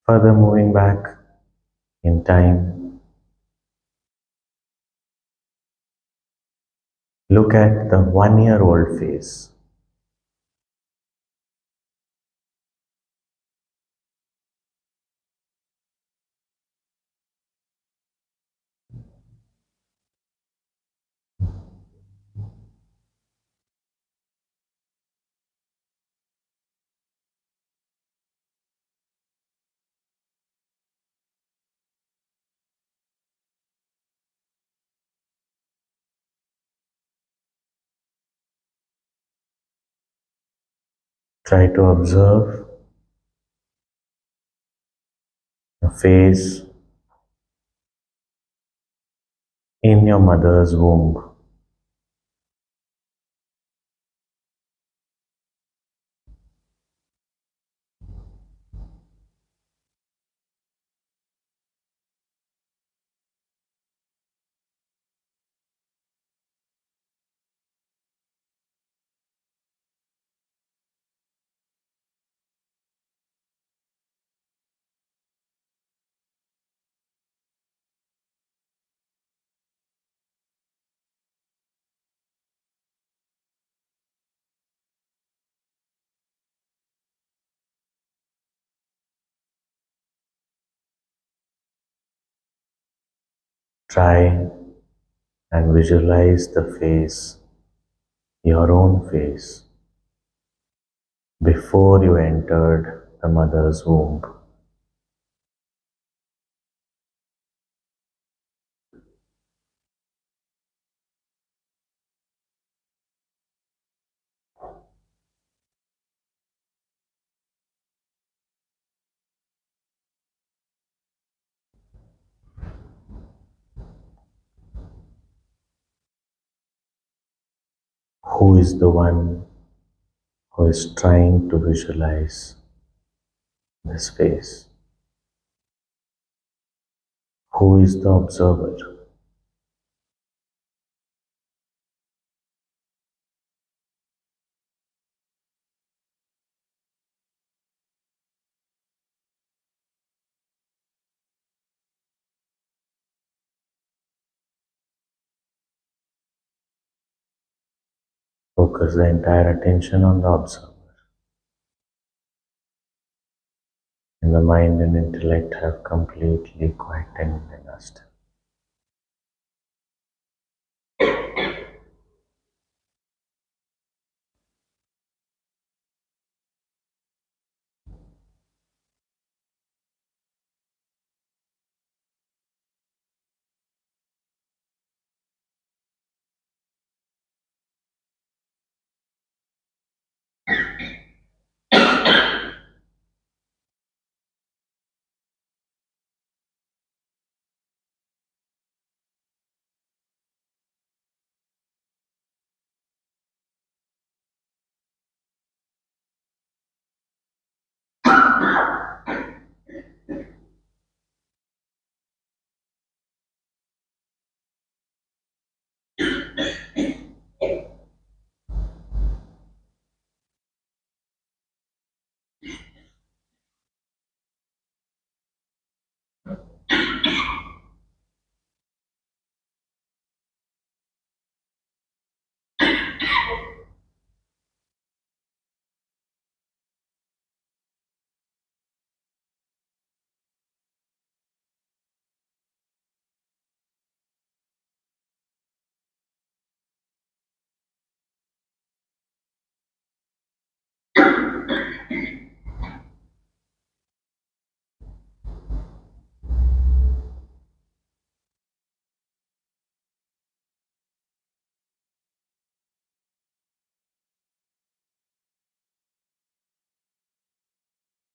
Further moving back in time, look at the 1 year old face. Try to observe the face in your mother's womb. Try and visualize the face, your own face, before you entered the mother's womb. Who is the one who is trying to visualize this face? Who is the observer? Focus the entire attention on the observer. And the mind and intellect have completely quietened and are still.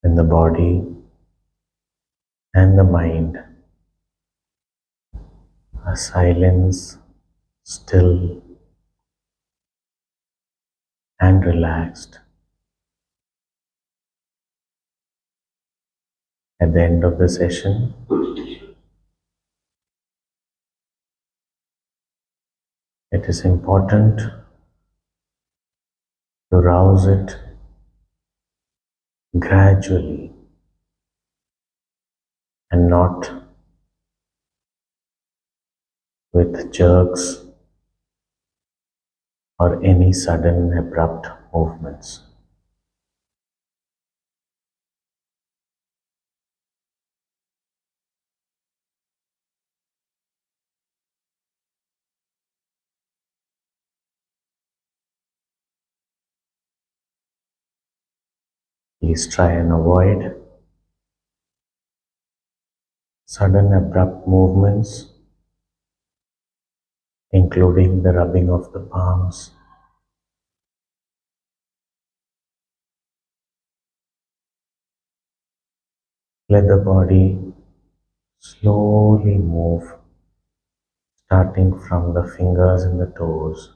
And the body and the mind are silence, still and relaxed. At the end of the session, it is important to rouse it gradually and not with jerks or any sudden abrupt movements. Please try and avoid sudden abrupt movements, including the rubbing of the palms. Let the body slowly move, starting from the fingers and the toes,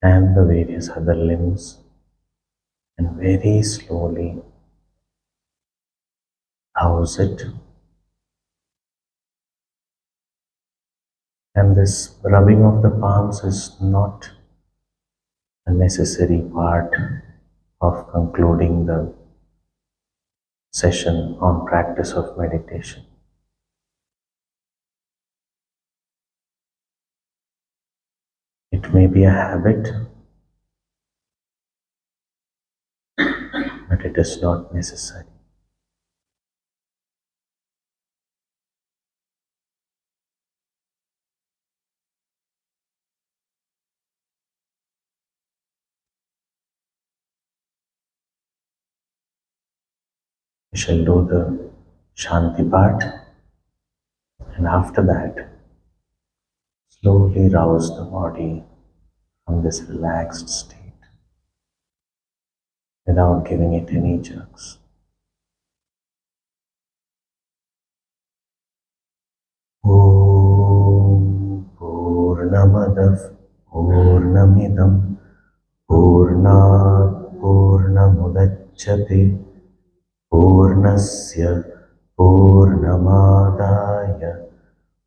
and the various other limbs, and very slowly house it. And this rubbing of the palms is not a necessary part of concluding the session on practice of meditation. It may be a habit, but it is not necessary. We shall do the Shanti part, and after that, slowly rouse the body from this relaxed state without giving it any jerks. Om Purnamadav Purnamidam Purnat Purnamudachyate Purnasya Purnamadaya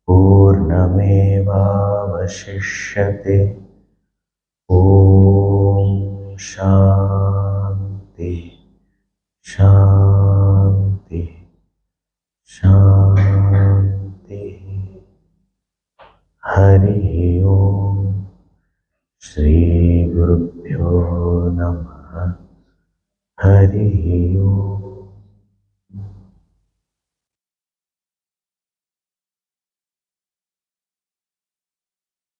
Purnamevavashishyate. Om Shanti Shanti Shanti. Hari Om. Shri Gurubhyo Namaha. Hari Om.